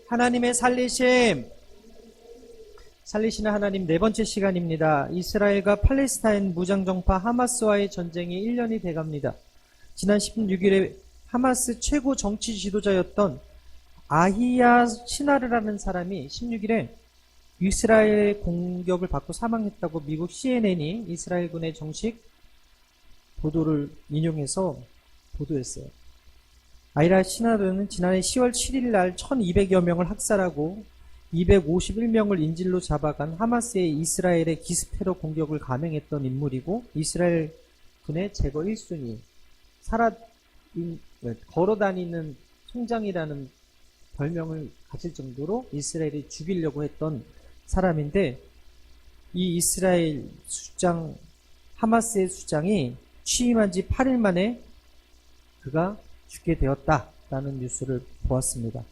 하나님의 살리시는 하나님 네 번째 시간입니다. 이스라엘과 팔레스타인 무장정파 하마스와의 전쟁이 1년이 돼갑니다. 지난 16일에 하마스 최고 정치 지도자였던 아히야 시나르라는 사람이 16일에 이스라엘의 공격을 받고 사망했다고 미국 CNN이 이스라엘군의 정식 보도를 인용해서 보도했어요. 아히야 시나르는 지난해 10월 7일 날 1200여 명을 학살하고 251명을 인질로 잡아간 하마스의 이스라엘의 기습 테러 공격을 감행했던 인물이고 이스라엘 군의 제거 1순위, 걸어다니는 총장이라는 별명을 가질 정도로 이스라엘이 죽이려고 했던 사람인데, 이 이스라엘 수장, 하마스의 수장이 취임한 지 8일 만에 그가 죽게 되었다라는 뉴스를 보았습니다.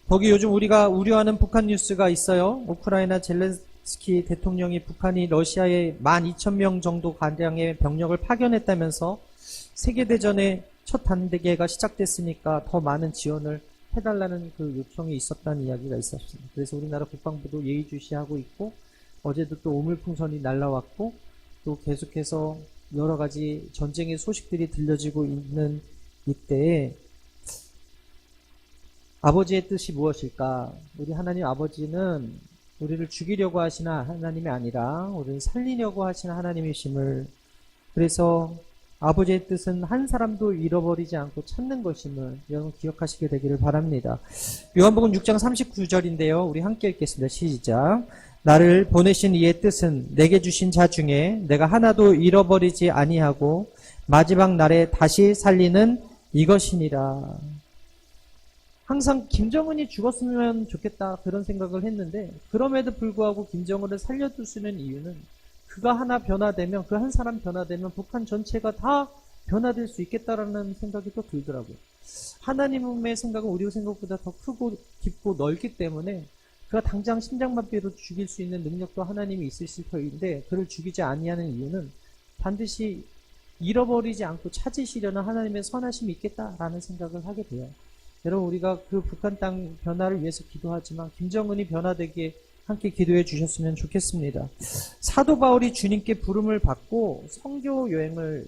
거기 요즘 우리가 우려하는 북한 뉴스가 있어요. 우크라이나 젤렌스키 대통령이 북한이 러시아에 12,000명 정도 가량의 병력을 파견했다면서 세계대전의 첫 단계가 시작됐으니까 더 많은 지원을 해달라는 그 요청이 있었다는 이야기가 있었습니다. 그래서 우리나라 국방부도 예의주시하고 있고, 어제도 또 오물풍선이 날라왔고, 또 계속해서 여러 가지 전쟁의 소식들이 들려지고 있는 이때에 아버지의 뜻이 무엇일까? 우리 하나님 아버지는 우리를 죽이려고 하시는 하나님이 아니라 우리를 살리려고 하시는 하나님이심을, 그래서 아버지의 뜻은 한 사람도 잃어버리지 않고 찾는 것임을 여러분 기억하시게 되기를 바랍니다. 요한복음 6장 39절인데요. 우리 함께 읽겠습니다. 시작. 나를 보내신 이의 뜻은 내게 주신 자 중에 내가 하나도 잃어버리지 아니하고 마지막 날에 다시 살리는 이것이니라. 항상 김정은이 죽었으면 좋겠다 그런 생각을 했는데, 그럼에도 불구하고 김정은을 살려둘 수 있는 이유는 그가 하나 변화되면, 그 한 사람 변화되면 북한 전체가 다 변화될 수 있겠다라는 생각이 또 들더라고요. 하나님의 생각은 우리 생각보다 더 크고 깊고 넓기 때문에 그가 당장 심장마비로 죽일 수 있는 능력도 하나님이 있으실 터인데, 그를 죽이지 아니하는 이유는 반드시 잃어버리지 않고 찾으시려는 하나님의 선하심이 있겠다라는 생각을 하게 돼요. 여러분, 우리가 그 북한 땅 변화를 위해서 기도하지만 김정은이 변화되기에 함께 기도해 주셨으면 좋겠습니다. 사도 바울이 주님께 부름을 받고 선교 여행을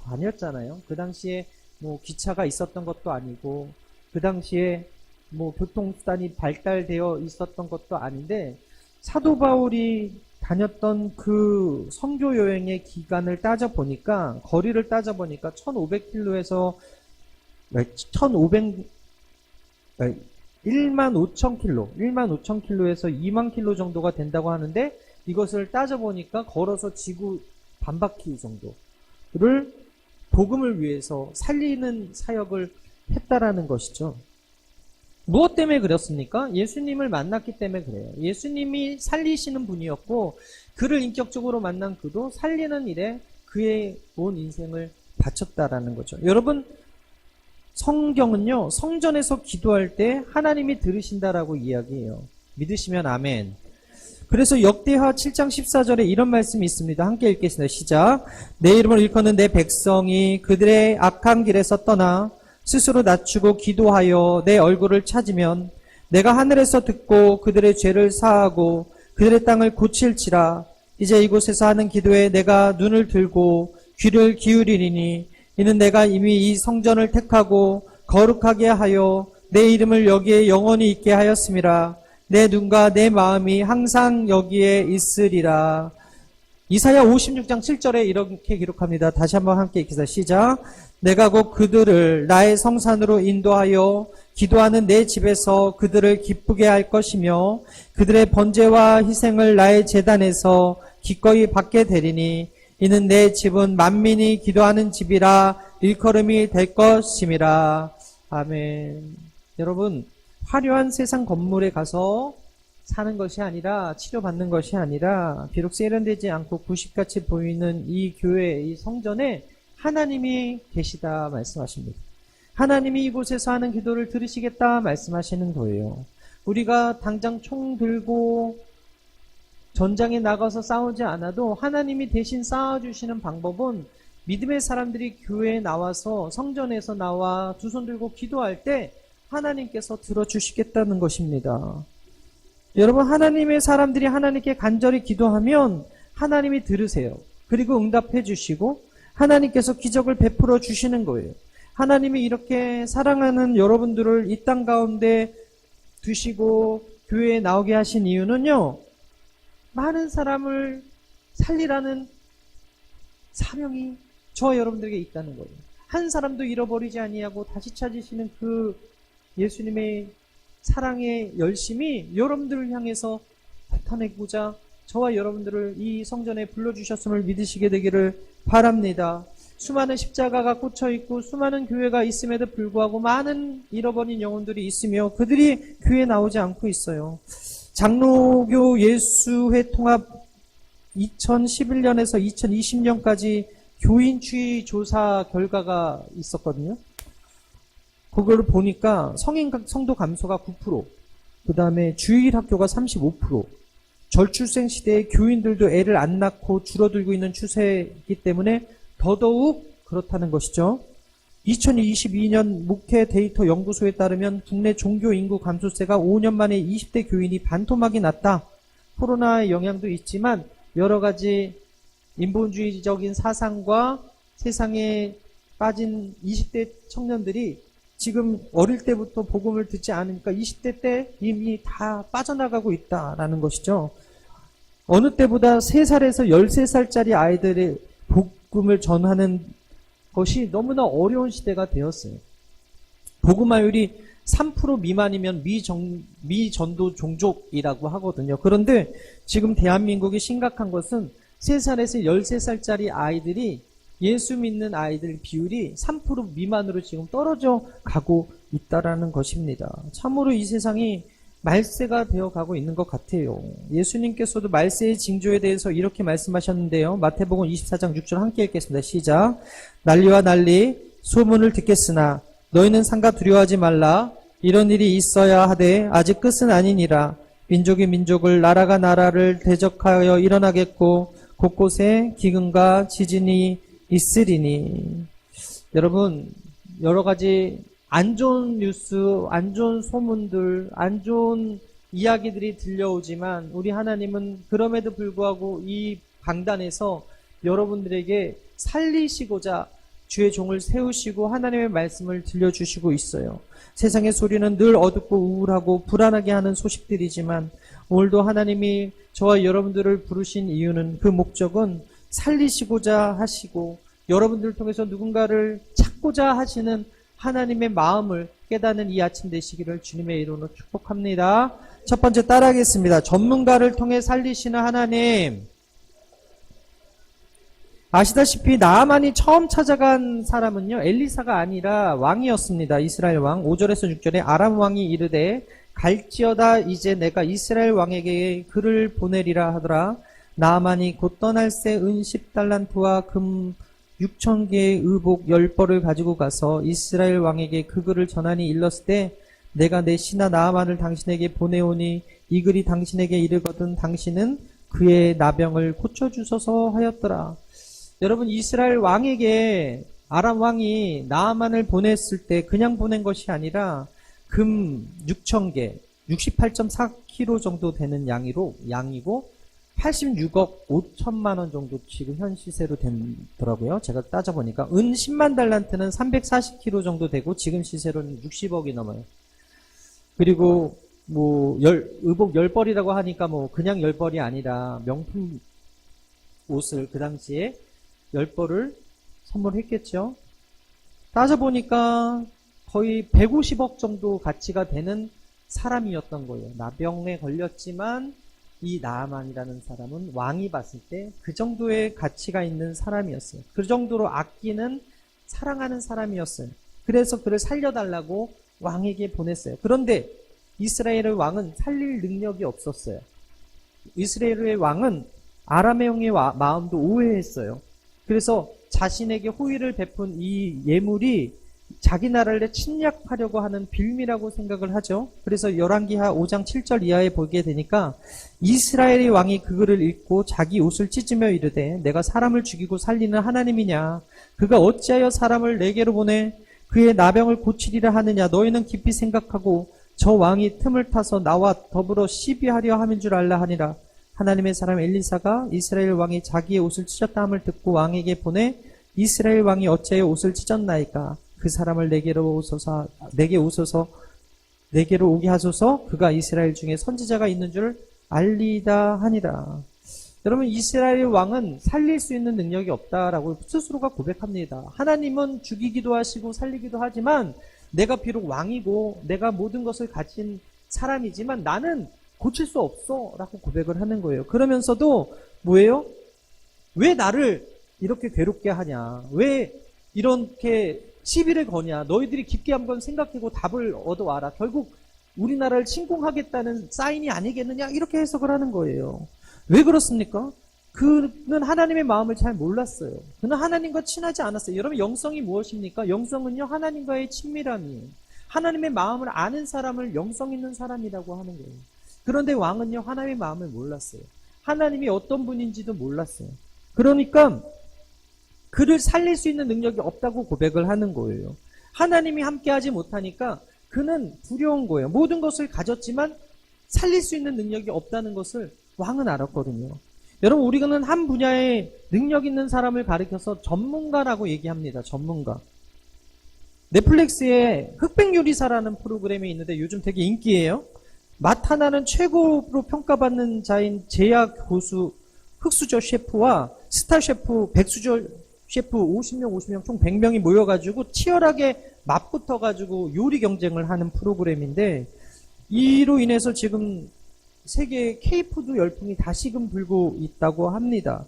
다녔잖아요. 그 당시에 뭐 기차가 있었던 것도 아니고, 그 당시에 뭐 교통수단이 발달되어 있었던 것도 아닌데, 사도 바울이 다녔던 그 선교 여행의 기간을 따져보니까, 거리를 따져보니까 1500km에서 15,000km에서 20,000km 정도가 된다고 하는데, 이것을 따져보니까 걸어서 지구 반바퀴 정도를 복음을 위해서 살리는 사역을 했다라는 것이죠. 무엇 때문에 그렇습니까? 예수님을 만났기 때문에 그래요. 예수님이 살리시는 분이었고, 그를 인격적으로 만난 그도 살리는 일에 그의 온 인생을 바쳤다라는 거죠. 여러분, 성경은요, 성전에서 기도할 때 하나님이 들으신다라고 이야기해요. 믿으시면 아멘. 그래서 역대하 7장 14절에 이런 말씀이 있습니다. 함께 읽겠습니다. 시작. 내 이름을 일컫는 내 백성이 그들의 악한 길에서 떠나 스스로 낮추고 기도하여 내 얼굴을 찾으면 내가 하늘에서 듣고 그들의 죄를 사하고 그들의 땅을 고칠지라. 이제 이곳에서 하는 기도에 내가 눈을 들고 귀를 기울이리니 이는 내가 이미 이 성전을 택하고 거룩하게 하여 내 이름을 여기에 영원히 있게 하였음이라. 내 눈과 내 마음이 항상 여기에 있으리라. 이사야 56장 7절에 이렇게 기록합니다. 다시 한번 함께 읽겠습니다. 시작. 내가 곧 그들을 나의 성산으로 인도하여 기도하는 내 집에서 그들을 기쁘게 할 것이며 그들의 번제와 희생을 나의 제단에서 기꺼이 받게 되리니 이는 내 집은 만민이 기도하는 집이라 일컬음이 될 것임이라. 아멘. 여러분, 화려한 세상 건물에 가서 사는 것이 아니라, 치료받는 것이 아니라, 비록 세련되지 않고 구식같이 보이는 이 교회, 이 성전에 하나님이 계시다 말씀하십니다. 하나님이 이곳에서 하는 기도를 들으시겠다 말씀하시는 거예요. 우리가 당장 총 들고 전장에 나가서 싸우지 않아도 하나님이 대신 싸워주시는 방법은, 믿음의 사람들이 교회에 나와서 성전에서 나와 두 손 들고 기도할 때 하나님께서 들어주시겠다는 것입니다. 여러분, 하나님의 사람들이 하나님께 간절히 기도하면 하나님이 들으세요. 그리고 응답해 주시고 하나님께서 기적을 베풀어 주시는 거예요. 하나님이 이렇게 사랑하는 여러분들을 이 땅 가운데 두시고 교회에 나오게 하신 이유는요, 많은 사람을 살리라는 사명이 저와 여러분들에게 있다는 거예요. 한 사람도 잃어버리지 아니하고 다시 찾으시는 그 예수님의 사랑의 열심이 여러분들을 향해서 나타내고자 저와 여러분들을 이 성전에 불러주셨음을 믿으시게 되기를 바랍니다. 수많은 십자가가 꽂혀있고 수많은 교회가 있음에도 불구하고 많은 잃어버린 영혼들이 있으며 그들이 교회에 나오지 않고 있어요. 장로교 예수회 통합 2011년에서 2020년까지 교인 추이 조사 결과가 있었거든요. 그걸 보니까 성도 감소가 9%, 그 다음에 주일 학교가 35%, 절출생 시대에 교인들도 애를 안 낳고 줄어들고 있는 추세이기 때문에 더더욱 그렇다는 것이죠. 2022년 목회 데이터 연구소에 따르면 국내 종교 인구 감소세가 5년 만에 20대 교인이 반토막이 났다. 코로나의 영향도 있지만 여러 가지 인본주의적인 사상과 세상에 빠진 20대 청년들이 지금 어릴 때부터 복음을 듣지 않으니까 20대 때 이미 다 빠져나가고 있다라는 것이죠. 어느 때보다 3살에서 13살짜리 아이들의 복음을 전하는 것이 너무나 어려운 시대가 되었어요. 복음화율이 3% 미만이면 미전도 종족이라고 하거든요. 그런데 지금 대한민국이 심각한 것은 3살에서 13살짜리 아이들이 예수 믿는 아이들 비율이 3% 미만으로 지금 떨어져 가고 있다라는 것입니다. 참으로 이 세상이 말세가 되어가고 있는 것 같아요. 예수님께서도 말세의 징조에 대해서 이렇게 말씀하셨는데요. 마태복음 24장 6절 함께 읽겠습니다. 시작. 난리와 난리 소문을 듣겠으나 너희는 상가 두려워하지 말라. 이런 일이 있어야 하되 아직 끝은 아니니라. 민족이 민족을 나라가 나라를 대적하여 일어나겠고 곳곳에 기근과 지진이 있으리니. 여러분, 여러 가지 안 좋은 뉴스, 안 좋은 소문들, 안 좋은 이야기들이 들려오지만 우리 하나님은 그럼에도 불구하고 이 강단에서 여러분들에게 살리시고자 주의 종을 세우시고 하나님의 말씀을 들려주시고 있어요. 세상의 소리는 늘 어둡고 우울하고 불안하게 하는 소식들이지만 오늘도 하나님이 저와 여러분들을 부르신 이유는 그 목적은 살리시고자 하시고 여러분들을 통해서 누군가를 찾고자 하시는 하나님의 마음을 깨닫는 이 아침 되시기를 주님의 이름으로 축복합니다. 첫 번째 따라하겠습니다. 전문가를 통해 살리시는 하나님. 아시다시피 나아만이 처음 찾아간 사람은요, 엘리사가 아니라 왕이었습니다. 이스라엘 왕. 5절에서 6절에 아람 왕이 이르되 갈지어다 이제 내가 이스라엘 왕에게 글을 보내리라 하더라. 나아만이 곧 떠날새 은 10달란트와 금 6,000개의 의복 10벌을 가지고 가서 이스라엘 왕에게 그 글을 전하니 일렀을 때 내가 내 신하 나아만을 당신에게 보내오니 이 글이 당신에게 이르거든 당신은 그의 나병을 고쳐주소서 하였더라. 여러분, 이스라엘 왕에게 아람 왕이 나아만을 보냈을 때 그냥 보낸 것이 아니라 금 6,000개, 68.4kg 정도 되는 양이고 86억 5천만 원 정도 지금 현 시세로 되더라고요. 제가 따져보니까 은 10만 달란트는 340kg 정도 되고 지금 시세로는 60억이 넘어요. 그리고 의복 10벌이라고 하니까 그냥 10벌이 아니라 명품 옷을 그 당시에 10벌을 선물했겠죠. 따져보니까 거의 150억 정도 가치가 되는 사람이었던 거예요. 나병에 걸렸지만 이 나아만이라는 사람은 왕이 봤을 때 그 정도의 가치가 있는 사람이었어요. 그 정도로 아끼는, 사랑하는 사람이었어요. 그래서 그를 살려달라고 왕에게 보냈어요. 그런데 이스라엘의 왕은 살릴 능력이 없었어요. 이스라엘의 왕은 아람의 왕의 마음도 오해했어요. 그래서 자신에게 호의를 베푼 이 예물이 자기 나라를 침략하려고 하는 빌미라고 생각을 하죠. 그래서 열왕기하 5장 7절 이하에 보게 되니까 이스라엘의 왕이 그 글을 읽고 자기 옷을 찢으며 이르되 내가 사람을 죽이고 살리는 하나님이냐? 그가 어찌하여 사람을 내게로 보내 그의 나병을 고치리라 하느냐? 너희는 깊이 생각하고 저 왕이 틈을 타서 나와 더불어 시비하려 함인 줄 알라 하니라. 하나님의 사람 엘리사가 이스라엘 왕이 자기의 옷을 찢었다 함을 듣고 왕에게 보내 이스라엘 왕이 어찌하여 옷을 찢었나이까? 그 사람을 내게로 오소서, 내게로 오게 하소서. 그가 이스라엘 중에 선지자가 있는 줄 알리다 하니라. 여러분, 이스라엘 왕은 살릴 수 있는 능력이 없다라고 스스로가 고백합니다. 하나님은 죽이기도 하시고 살리기도 하지만 내가 비록 왕이고 내가 모든 것을 가진 사람이지만 나는 고칠 수 없어 라고 고백을 하는 거예요. 그러면서도 뭐예요? 왜 나를 이렇게 괴롭게 하냐? 왜 이렇게 시비를 거냐? 너희들이 깊게 한번 생각하고 답을 얻어와라. 결국 우리나라를 침공하겠다는 사인이 아니겠느냐? 이렇게 해석을 하는 거예요. 왜 그렇습니까? 그는 하나님의 마음을 잘 몰랐어요. 그는 하나님과 친하지 않았어요. 여러분, 영성이 무엇입니까? 영성은요, 하나님과의 친밀함이에요. 하나님의 마음을 아는 사람을 영성 있는 사람이라고 하는 거예요. 그런데 왕은요, 하나님의 마음을 몰랐어요. 하나님이 어떤 분인지도 몰랐어요. 그러니까 그를 살릴 수 있는 능력이 없다고 고백을 하는 거예요. 하나님이 함께하지 못하니까 그는 두려운 거예요. 모든 것을 가졌지만 살릴 수 있는 능력이 없다는 것을 왕은 알았거든요. 여러분, 우리는 한 분야에 능력 있는 사람을 가리켜서 전문가라고 얘기합니다. 전문가. 넷플릭스에 흑백요리사라는 프로그램이 있는데 요즘 되게 인기예요. 맛 하나는 최고로 평가받는 자인 제약 고수 흑수저 셰프와 스타 셰프 백수저 셰프 50명 총 100명이 모여가지고 치열하게 맞붙어가지고 요리 경쟁을 하는 프로그램인데, 이로 인해서 지금 세계 K푸드 열풍이 다시금 불고 있다고 합니다.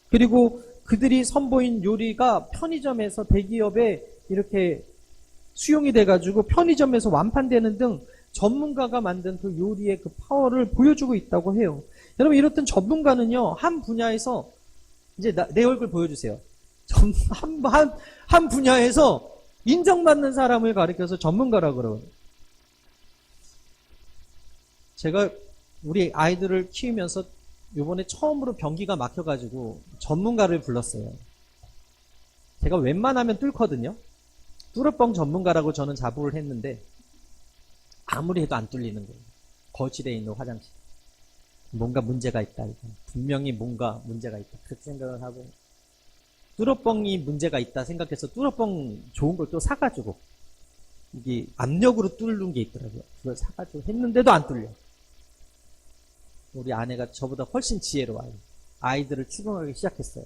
그리고 그들이 선보인 요리가 편의점에서 대기업에 이렇게 수용이 돼가지고 편의점에서 완판되는 등 전문가가 만든 그 요리의 그 파워를 보여주고 있다고 해요. 여러분, 이렇던 전문가는요, 한 분야에서, 이제 내 얼굴 보여주세요. 한 분야에서 인정받는 사람을 가리켜서 전문가라고 그러거든요. 제가 우리 아이들을 키우면서 이번에 처음으로 변기가 막혀가지고 전문가를 불렀어요. 제가 웬만하면 뚫거든요. 뚫어뻥 전문가라고 저는 자부를 했는데 아무리 해도 안 뚫리는 거예요. 거실에 있는 화장실. 뭔가 문제가 있다. 이거. 분명히 뭔가 문제가 있다. 그렇게 생각을 하고, 뚫어뻥이 문제가 있다 생각해서 뚫어뻥 좋은 걸 또 사가지고, 이게 압력으로 뚫는 게 있더라고요. 그걸 사가지고 했는데도 안 뚫려. 우리 아내가 저보다 훨씬 지혜로워요. 아이들을 추궁하기 시작했어요.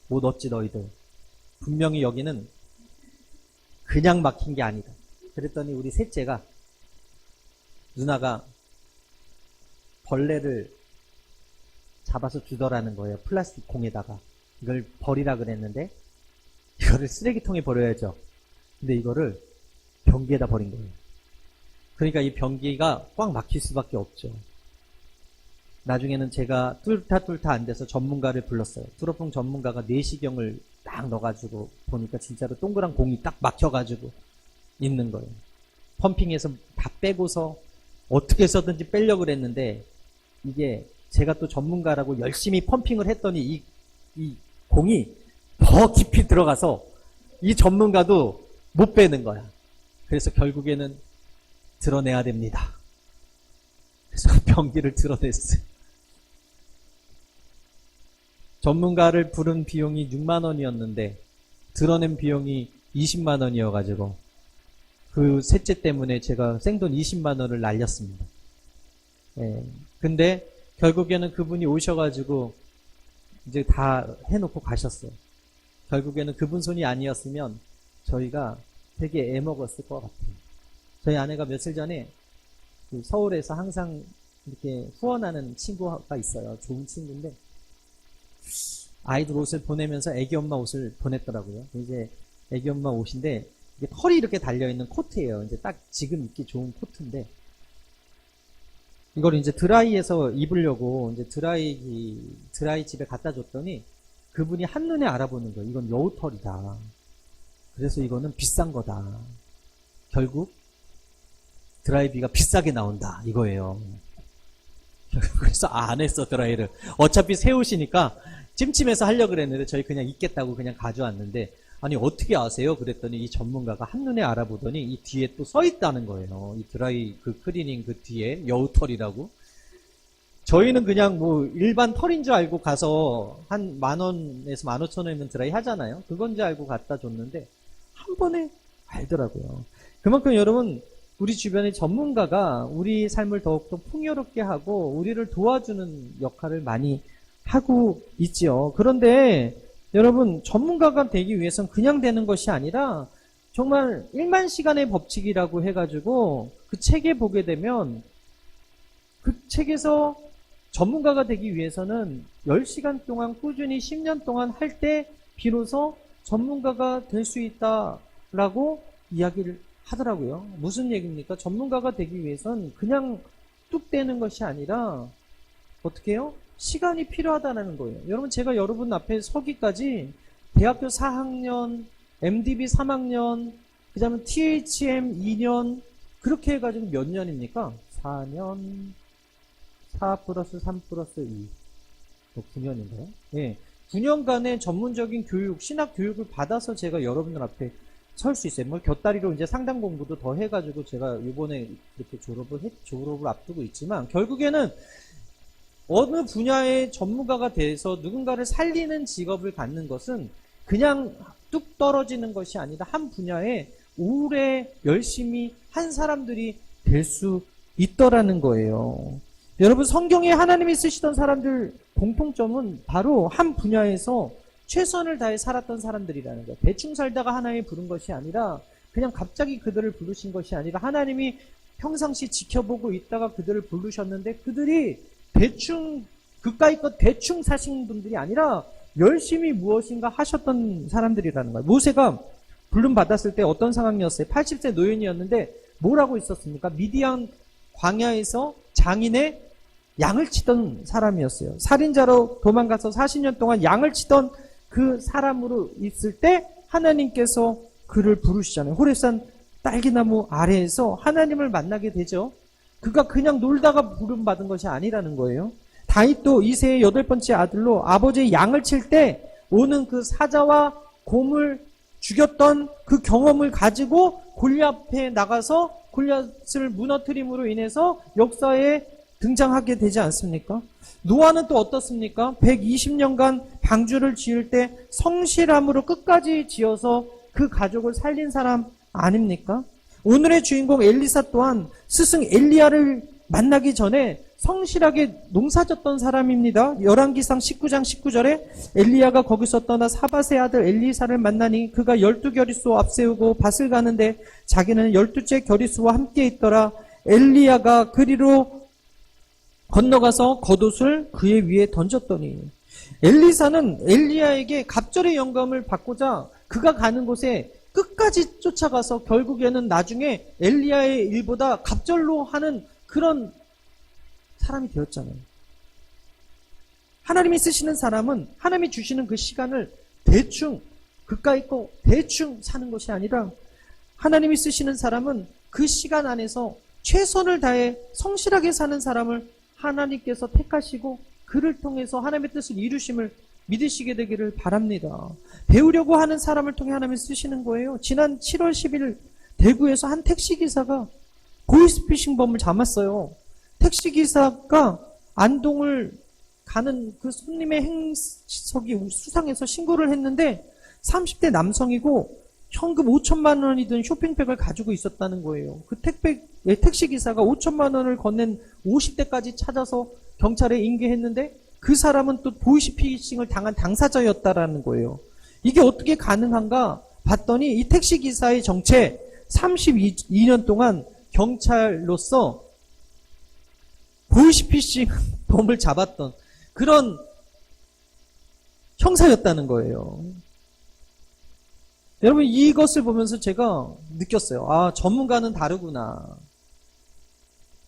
못 얻지 너희들. 분명히 여기는 그냥 막힌 게 아니다. 그랬더니 우리 셋째가, 누나가 벌레를 잡아서 주더라는 거예요. 플라스틱 공에다가. 이걸 버리라 그랬는데 이거를 쓰레기통에 버려야죠. 근데 이거를 변기에다 버린 거예요. 그러니까 이 변기가 꽉 막힐 수밖에 없죠. 나중에는 제가 뚫다 안 돼서 전문가를 불렀어요. 뚫어뻥 전문가가 내시경을 딱 넣어가지고 보니까 진짜로 동그란 공이 딱 막혀가지고 있는 거예요. 펌핑해서 다 빼고서 어떻게 해서든지 빼려고 그랬는데, 이게 제가 또 전문가라고 열심히 펌핑을 했더니 이 공이 더 깊이 들어가서 이 전문가도 못 빼는 거야. 그래서 결국에는 드러내야 됩니다. 그래서 변기를 드러냈어요. 전문가를 부른 비용이 6만 원이었는데 드러낸 비용이 20만 원이어가지고 그 셋째 때문에 제가 생돈 20만 원을 날렸습니다. 예. 근데 결국에는 그분이 오셔가지고 이제 다 해놓고 가셨어요. 결국에는 그분 손이 아니었으면 저희가 되게 애먹었을 것 같아요. 저희 아내가 며칠 전에 그 서울에서 항상 이렇게 후원하는 친구가 있어요. 좋은 친구인데 아이들 옷을 보내면서 애기 엄마 옷을 보냈더라고요. 이제 애기 엄마 옷인데 이게 털이 이렇게 달려있는 코트예요. 이제 딱 지금 입기 좋은 코트인데 이걸 이제 드라이해서 입으려고 이제 드라이 집에 갖다 줬더니 그분이 한눈에 알아보는 거예요. 이건 여우털이다. 그래서 이거는 비싼 거다. 결국 드라이비가 비싸게 나온다 이거예요. 그래서 안 했어, 드라이를. 어차피 새 옷이니까 찜찜해서 하려고 그랬는데 저희 그냥 입겠다고 그냥 가져왔는데 아니 어떻게 아세요? 그랬더니 이 전문가가 한눈에 알아보더니 이 뒤에 또 써 있다는 거예요. 이 드라이 그 클리닝 그 뒤에 여우털이라고. 저희는 그냥 뭐 일반 털인 줄 알고 가서 한 10,000원에서 15,000원이면 드라이 하잖아요. 그건 줄 알고 갖다 줬는데 한 번에 알더라고요. 그만큼 여러분 우리 주변의 전문가가 우리 삶을 더욱더 풍요롭게 하고 우리를 도와주는 역할을 많이 하고 있지요. 그런데 여러분 전문가가 되기 위해서는 그냥 되는 것이 아니라 정말 1만 시간의 법칙이라고 해가지고 그 책에 보게 되면 그 책에서 전문가가 되기 위해서는 10시간 동안 꾸준히 10년 동안 할 때 비로소 전문가가 될 수 있다라고 이야기를 하더라고요. 무슨 얘기입니까? 전문가가 되기 위해서는 그냥 뚝 되는 것이 아니라 어떻게 해요? 시간이 필요하다는 거예요. 여러분 제가 여러분 앞에 서기까지 대학교 4학년, MDB 3학년, 그 다음에 THM 2년 그렇게 해가지고 몇 년입니까? 4년 4 플러스 3 플러스 2 9년인가요? 예, 9년간의 전문적인 교육, 신학 교육을 받아서 제가 여러분들 앞에 설 수 있어요. 뭐 곁다리로 이제 상당 공부도 더 해가지고 제가 이번에 이렇게 졸업을 앞두고 있지만 결국에는 어느 분야의 전문가가 돼서 누군가를 살리는 직업을 갖는 것은 그냥 뚝 떨어지는 것이 아니라 한 분야에 오래 열심히 한 사람들이 될 수 있더라는 거예요. 여러분 성경에 하나님이 쓰시던 사람들 공통점은 바로 한 분야에서 최선을 다해 살았던 사람들이라는 거예요. 대충 살다가 하나님이 부른 것이 아니라 그냥 갑자기 그들을 부르신 것이 아니라 하나님이 평상시 지켜보고 있다가 그들을 부르셨는데 그들이 대충 그까이 것 대충 사신 분들이 아니라 열심히 무엇인가 하셨던 사람들이라는 거예요. 모세가 부름 받았을 때 어떤 상황이었어요? 80세 노인이었는데 뭐라고 있었습니까? 미디안 광야에서 장인의 양을 치던 사람이었어요. 살인자로 도망가서 40년 동안 양을 치던 그 사람으로 있을 때 하나님께서 그를 부르시잖아요. 호렙산 딸기나무 아래에서 하나님을 만나게 되죠. 그가 그냥 놀다가 부름받은 것이 아니라는 거예요. 다윗도 이새의 8번째 아들로 아버지의 양을 칠 때 오는 그 사자와 곰을 죽였던 그 경험을 가지고 골리앗 앞에 나가서 골리앗을 무너뜨림으로 인해서 역사에 등장하게 되지 않습니까? 노아는 또 어떻습니까? 120년간 방주를 지을 때 성실함으로 끝까지 지어서 그 가족을 살린 사람 아닙니까? 오늘의 주인공 엘리사 또한 스승 엘리야를 만나기 전에 성실하게 농사졌던 사람입니다. 열왕기상 19장 19절에 엘리야가 거기서 떠나 사밧의 아들 엘리사를 만나니 그가 12겨리수 앞세우고 밭을 가는데 자기는 12째 겨리수와 함께 있더라. 엘리야가 그리로 건너가서 겉옷을 그의 위에 던졌더니 엘리사는 엘리야에게 갑절의 영감을 받고자 그가 가는 곳에 끝까지 쫓아가서 결국에는 나중에 엘리야의 일보다 갑절로 하는 그런 사람이 되었잖아요. 하나님이 쓰시는 사람은 하나님이 주시는 그 시간을 대충 그까이 거 대충 사는 것이 아니라 하나님이 쓰시는 사람은 그 시간 안에서 최선을 다해 성실하게 사는 사람을 하나님께서 택하시고 그를 통해서 하나님의 뜻을 이루심을 믿으시게 되기를 바랍니다. 배우려고 하는 사람을 통해 하나님이 쓰시는 거예요. 지난 7월 10일 대구에서 한 택시기사가 보이스피싱범을 잡았어요. 택시기사가 안동을 가는 그 손님의 행석이 수상해서 신고를 했는데 30대 남성이고 현금 5천만 원이 든 쇼핑백을 가지고 있었다는 거예요. 그 택시기사가 5천만 원을 건넨 50대까지 찾아서 경찰에 인계했는데 그 사람은 또 보이스피싱을 당한 당사자였다라는 거예요. 이게 어떻게 가능한가 봤더니 이 택시기사의 정체 32년 동안 경찰로서 보이스피싱 범을 잡았던 그런 형사였다는 거예요. 여러분 이것을 보면서 제가 느꼈어요. 아, 전문가는 다르구나.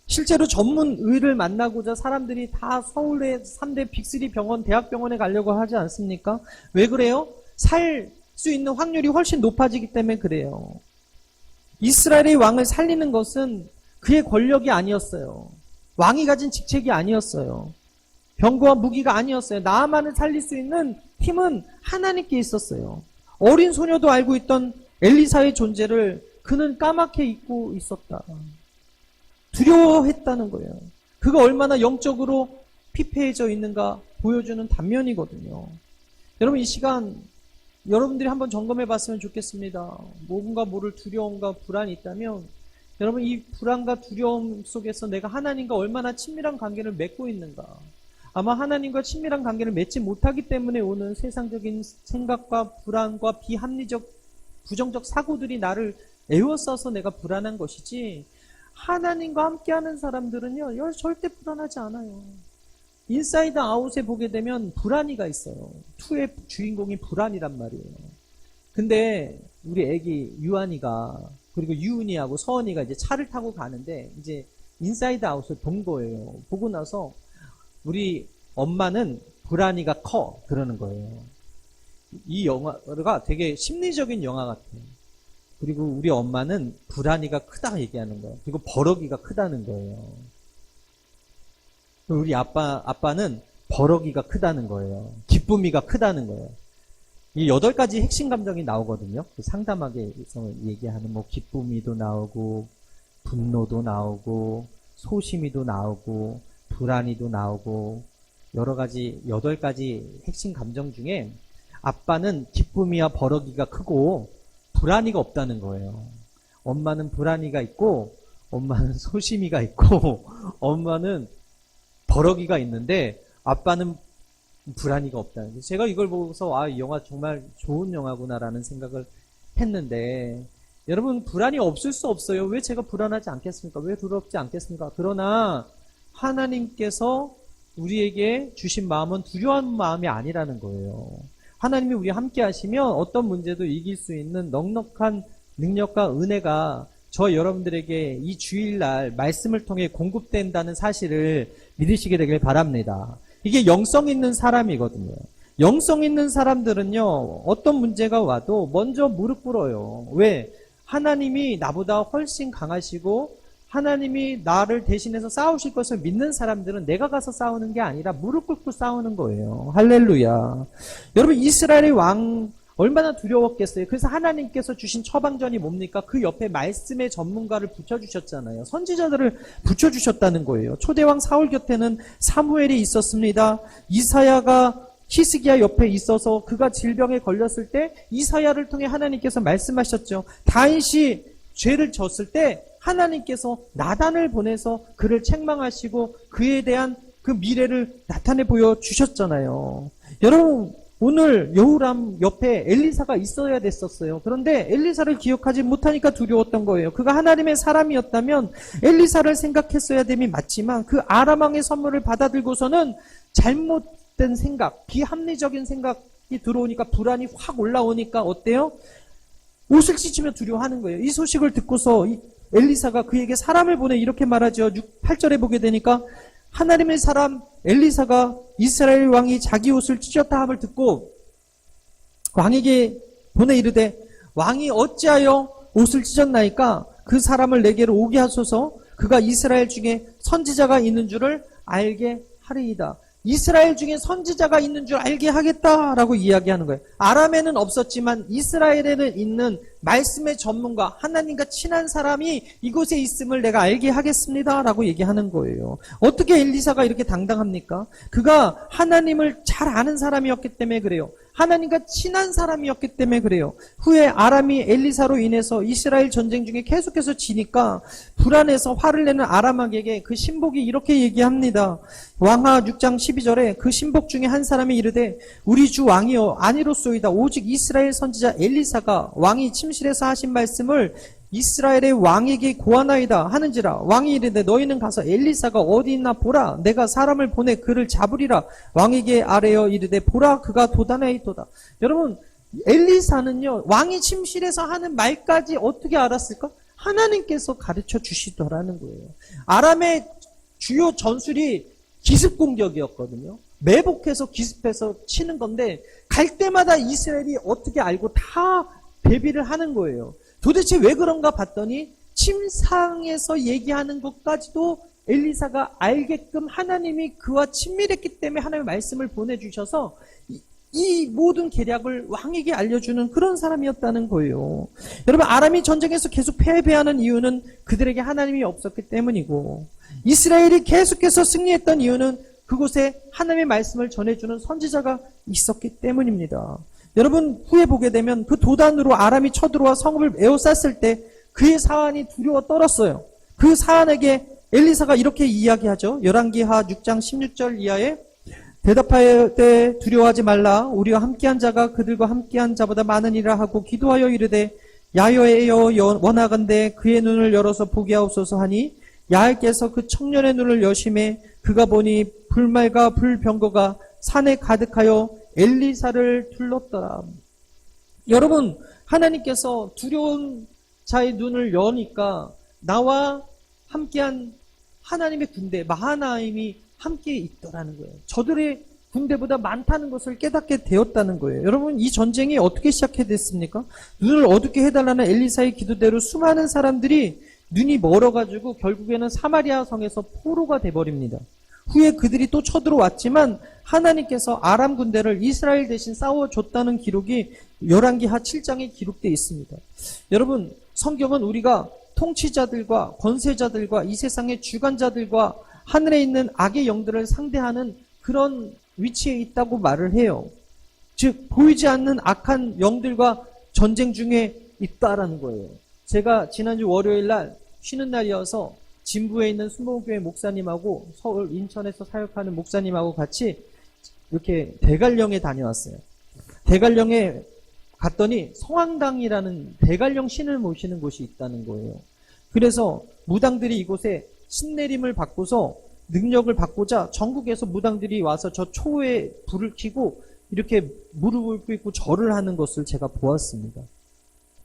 실제로 전문의를 만나고자 사람들이 다 서울의 3대 빅3 병원, 대학병원에 가려고 하지 않습니까? 왜 그래요? 살 수 있는 확률이 훨씬 높아지기 때문에 그래요. 이스라엘의 왕을 살리는 것은 그의 권력이 아니었어요. 왕이 가진 직책이 아니었어요. 병거와 무기가 아니었어요. 나아만을 살릴 수 있는 힘은 하나님께 있었어요. 어린 소녀도 알고 있던 엘리사의 존재를 그는 까맣게 잊고 있었다. 두려워했다는 거예요. 그가 얼마나 영적으로 피폐해져 있는가 보여주는 단면이거든요. 여러분, 이 시간 여러분들이 한번 점검해 봤으면 좋겠습니다. 뭔가 모를 두려움과 불안이 있다면 여러분, 이 불안과 두려움 속에서 내가 하나님과 얼마나 친밀한 관계를 맺고 있는가. 아마 하나님과 친밀한 관계를 맺지 못하기 때문에 오는 세상적인 생각과 불안과 비합리적 부정적 사고들이 나를 에워싸서 내가 불안한 것이지, 하나님과 함께하는 사람들은요 절대 불안하지 않아요. 인사이드 아웃에 보게 되면 불안이가 있어요. 2의 주인공이 불안이란 말이에요. 근데 우리 애기 유한이가, 그리고 유은이하고 서은이가 이제 차를 타고 가는데 이제 인사이드 아웃을 본 거예요. 보고 나서 우리 엄마는 불안이가 커, 그러는 거예요. 이 영화가 되게 심리적인 영화 같아요. 그리고 우리 엄마는 불안이가 크다 얘기하는 거예요. 그리고 버럭이가 크다는 거예요. 우리 아빠는 버럭이가 크다는 거예요. 기쁨이가 크다는 거예요. 이 8가지 핵심 감정이 나오거든요. 상담하게 얘기하는 뭐 기쁨이도 나오고, 분노도 나오고, 소심이도 나오고, 불안이도 나오고, 여러 가지 8가지 핵심 감정 중에 아빠는 기쁨이와 버럭이가 크고 불안이가 없다는 거예요. 엄마는 불안이가 있고, 엄마는 소심이가 있고, 엄마는 버럭이가 있는데 아빠는 불안이가 없다는 거예요. 제가 이걸 보고서 이 영화 정말 좋은 영화구나라는 생각을 했는데, 여러분, 불안이 없을 수 없어요. 왜 제가 불안하지 않겠습니까? 왜 두렵지 않겠습니까? 그러나 하나님께서 우리에게 주신 마음은 두려운 마음이 아니라는 거예요. 하나님이 우리와 함께 하시면 어떤 문제도 이길 수 있는 넉넉한 능력과 은혜가 저 여러분들에게 이 주일날 말씀을 통해 공급된다는 사실을 믿으시게 되길 바랍니다. 이게 영성 있는 사람이거든요. 영성 있는 사람들은요, 어떤 문제가 와도 먼저 무릎 꿇어요. 왜? 하나님이 나보다 훨씬 강하시고 하나님이 나를 대신해서 싸우실 것을 믿는 사람들은 내가 가서 싸우는 게 아니라 무릎 꿇고 싸우는 거예요. 할렐루야. 여러분, 이스라엘의 왕 얼마나 두려웠겠어요. 그래서 하나님께서 주신 처방전이 뭡니까? 그 옆에 말씀의 전문가를 붙여주셨잖아요. 선지자들을 붙여주셨다는 거예요. 초대왕 사울 곁에는 사무엘이 있었습니다. 이사야가 히스기야 옆에 있어서 그가 질병에 걸렸을 때 이사야를 통해 하나님께서 말씀하셨죠. 다윗이 죄를 졌을 때 하나님께서 나단을 보내서 그를 책망하시고 그에 대한 그 미래를 나타내 보여주셨잖아요. 여러분, 오늘 여호람 옆에 엘리사가 있어야 됐었어요. 그런데 엘리사를 기억하지 못하니까 두려웠던 거예요. 그가 하나님의 사람이었다면 엘리사를 생각했어야 됨이 맞지만 그 아람 왕의 선물을 받아들고서는 잘못된 생각, 비합리적인 생각이 들어오니까 불안이 확 올라오니까 어때요? 옷을 찢으며 두려워하는 거예요. 이 소식을 듣고서 엘리사가 그에게 사람을 보내 이렇게 말하죠. 8절에 보게 되니까 하나님의 사람 엘리사가 이스라엘 왕이 자기 옷을 찢었다 함을 듣고 왕에게 보내 이르되 왕이 어찌하여 옷을 찢었나이까? 그 사람을 내게로 오게 하소서. 그가 이스라엘 중에 선지자가 있는 줄을 알게 하리이다. 이스라엘 중에 선지자가 있는 줄 알게 하겠다라고 이야기하는 거예요. 아람에는 없었지만 이스라엘에는 있는 말씀의 전문가, 하나님과 친한 사람이 이곳에 있음을 내가 알게 하겠습니다라고 얘기하는 거예요. 어떻게 엘리사가 이렇게 당당합니까? 그가 하나님을 잘 아는 사람이었기 때문에 그래요. 하나님과 친한 사람이었기 때문에 그래요. 후에 아람이 엘리사로 인해서 이스라엘 전쟁 중에 계속해서 지니까 불안해서 화를 내는 아람 왕에게 그 신복이 이렇게 얘기합니다. 왕하 6장 12절에 그 신복 중에 한 사람이 이르되 우리 주 왕이여 아니로소이다. 오직 이스라엘 선지자 엘리사가 왕이 침실에서 하신 말씀을 이스라엘의 왕에게 고하나이다 하는지라. 왕이 이르되 너희는 가서 엘리사가 어디 있나 보라. 내가 사람을 보내 그를 잡으리라. 왕에게 아뢰어 이르되 보라 그가 도단하이도다. 여러분, 엘리사는요 왕이 침실에서 하는 말까지 어떻게 알았을까? 하나님께서 가르쳐 주시더라는 거예요. 아람의 주요 전술이 기습 공격이었거든요. 매복해서 기습해서 치는 건데 갈 때마다 이스라엘이 어떻게 알고 다 대비를 하는 거예요. 도대체 왜 그런가 봤더니 침상에서 얘기하는 것까지도 엘리사가 알게끔 하나님이 그와 친밀했기 때문에 하나님의 말씀을 보내주셔서 이 모든 계략을 왕에게 알려주는 그런 사람이었다는 거예요. 여러분, 아람이 전쟁에서 계속 패배하는 이유는 그들에게 하나님이 없었기 때문이고, 이스라엘이 계속해서 승리했던 이유는 그곳에 하나님의 말씀을 전해주는 선지자가 있었기 때문입니다. 여러분, 후에 보게 되면 그 도단으로 아람이 쳐들어와 성읍을 에워쌌을 때 그의 사안이 두려워 떨었어요. 그 사안에게 엘리사가 이렇게 이야기하죠. 열왕기하 6장 16절 이하에 대답할 때 두려워하지 말라. 우리와 함께한 자가 그들과 함께한 자보다 많으니라 하고 기도하여 이르되 야훼여 원하건대 그의 눈을 열어서 보게 하옵소서 하니 야훼께서 그 청년의 눈을 여심해 그가 보니 불말과 불병거가 산에 가득하여 엘리사를 둘렀더라. 여러분, 하나님께서 두려운 자의 눈을 여니까 나와 함께한 하나님의 군대 마하나임이 함께 있더라는 거예요. 저들의 군대보다 많다는 것을 깨닫게 되었다는 거예요. 여러분, 이 전쟁이 어떻게 시작됐습니까? 눈을 어둡게 해달라는 엘리사의 기도대로 수많은 사람들이 눈이 멀어가지고 결국에는 사마리아 성에서 포로가 돼버립니다. 후에 그들이 또 쳐들어왔지만 하나님께서 아람 군대를 이스라엘 대신 싸워줬다는 기록이 열왕기하 7장에 기록되어 있습니다. 여러분, 성경은 우리가 통치자들과 권세자들과 이 세상의 주관자들과 하늘에 있는 악의 영들을 상대하는 그런 위치에 있다고 말을 해요. 즉, 보이지 않는 악한 영들과 전쟁 중에 있다라는 거예요. 제가 지난주 월요일 날 쉬는 날이어서 진부에 있는 순복음교회 목사님하고 서울 인천에서 사역하는 목사님하고 같이 이렇게 대관령에 다녀왔어요. 대관령에 갔더니 성황당이라는 대관령 신을 모시는 곳이 있다는 거예요. 그래서 무당들이 이곳에 신내림을 받고서 능력을 받고자 전국에서 무당들이 와서 저 초에 불을 켜고 이렇게 무릎을 꿇고 절을 하는 것을 제가 보았습니다.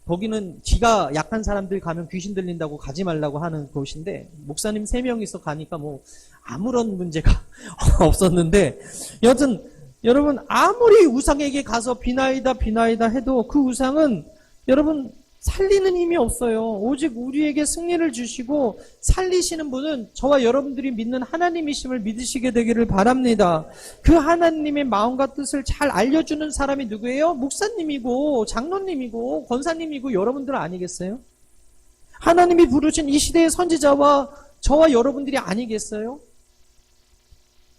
거기는 기가 약한 사람들 가면 귀신 들린다고 가지 말라고 하는 곳인데 목사님 3명이서 가니까 뭐 아무런 문제가 없었는데, 여튼 여러분, 아무리 우상에게 가서 비나이다 해도 그 우상은 여러분 살리는 힘이 없어요. 오직 우리에게 승리를 주시고 살리시는 분은 저와 여러분들이 믿는 하나님이심을 믿으시게 되기를 바랍니다. 그 하나님의 마음과 뜻을 잘 알려주는 사람이 누구예요? 목사님이고 장로님이고 권사님이고 여러분들 아니겠어요? 하나님이 부르신 이 시대의 선지자와 저와 여러분들이 아니겠어요?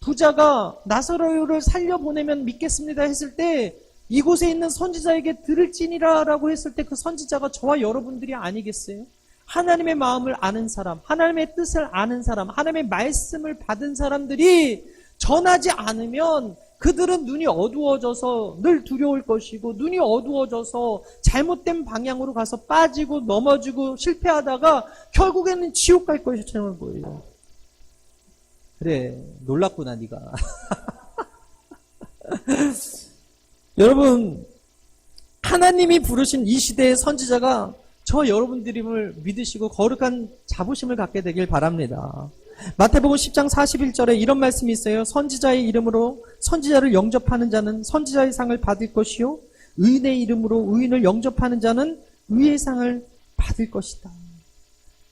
부자가 나사로를 살려보내면 믿겠습니다 했을 때 이곳에 있는 선지자에게 들을지니라 라고 했을 때 그 선지자가 저와 여러분들이 아니겠어요? 하나님의 마음을 아는 사람, 하나님의 뜻을 아는 사람, 하나님의 말씀을 받은 사람들이 전하지 않으면 그들은 눈이 어두워져서 늘 두려울 것이고, 눈이 어두워져서 잘못된 방향으로 가서 빠지고 넘어지고 실패하다가 결국에는 지옥 갈 것이라는 거예요. 그래, 놀랐구나 네가. 여러분, 하나님이 부르신 이 시대의 선지자가 저 여러분들임을 믿으시고 거룩한 자부심을 갖게 되길 바랍니다. 마태복음 10장 41절에 이런 말씀이 있어요. 선지자의 이름으로 선지자를 영접하는 자는 선지자의 상을 받을 것이요, 의인의 이름으로 의인을 영접하는 자는 의의 상을 받을 것이다.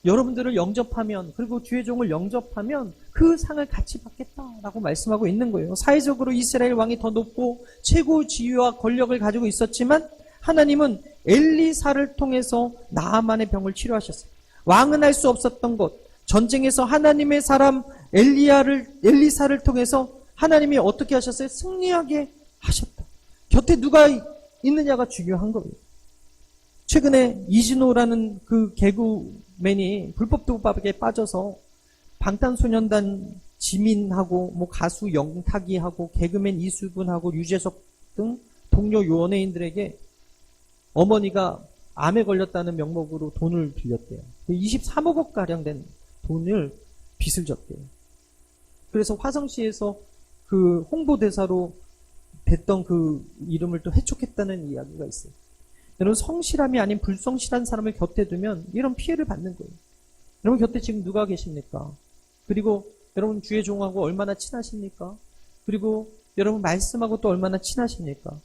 여러분들을 영접하면, 그리고 주의 종을 영접하면 그 상을 같이 받겠다라고 말씀하고 있는 거예요. 사회적으로 이스라엘 왕이 더 높고 최고 지위와 권력을 가지고 있었지만 하나님은 엘리사를 통해서 나아만의 병을 치료하셨어요. 왕은 할 수 없었던 것, 전쟁에서 하나님의 사람 엘리사를 통해서 하나님이 어떻게 하셨어요? 승리하게 하셨다. 곁에 누가 있느냐가 중요한 거예요. 최근에 이진호라는 그 개그맨이 불법 도박에 빠져서 방탄소년단 지민하고 뭐 가수 영탁이하고 개그맨 이수근하고 유재석 등 동료 연예인들에게 어머니가 암에 걸렸다는 명목으로 돈을 빌렸대요. 23억 원 가량 된 돈을 빚을 졌대요. 그래서 화성시에서 그 홍보대사로 됐던 그 이름을 또 해촉했다는 이야기가 있어요. 여러분, 성실함이 아닌 불성실한 사람을 곁에 두면 이런 피해를 받는 거예요. 여러분 곁에 지금 누가 계십니까? 그리고 여러분 주의 종하고 얼마나 친하십니까? 그리고 여러분 말씀하고 또 얼마나 친하십니까?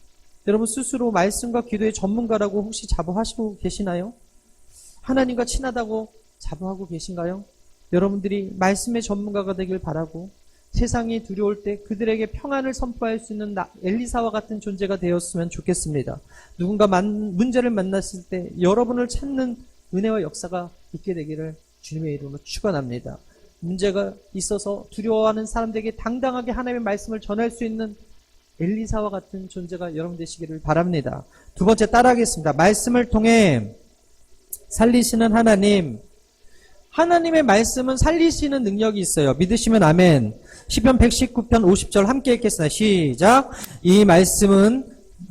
여러분 스스로 말씀과 기도의 전문가라고 혹시 자부하시고 계시나요? 하나님과 친하다고 자부하고 계신가요? 여러분들이 말씀의 전문가가 되길 바라고, 세상이 두려울 때 그들에게 평안을 선포할 수 있는 엘리사와 같은 존재가 되었으면 좋겠습니다. 누군가 문제를 만났을 때 여러분을 찾는 은혜와 역사가 있게 되기를 주님의 이름으로 축원합니다. 문제가 있어서 두려워하는 사람들에게 당당하게 하나님의 말씀을 전할 수 있는 엘리사와 같은 존재가 여러분 되시기를 바랍니다. 두 번째 따라하겠습니다. 말씀을 통해 살리시는 하나님. 하나님의 말씀은 살리시는 능력이 있어요. 믿으시면 아멘. 시편 119편 50절 함께 읽겠습니다. 시작. 이 말씀은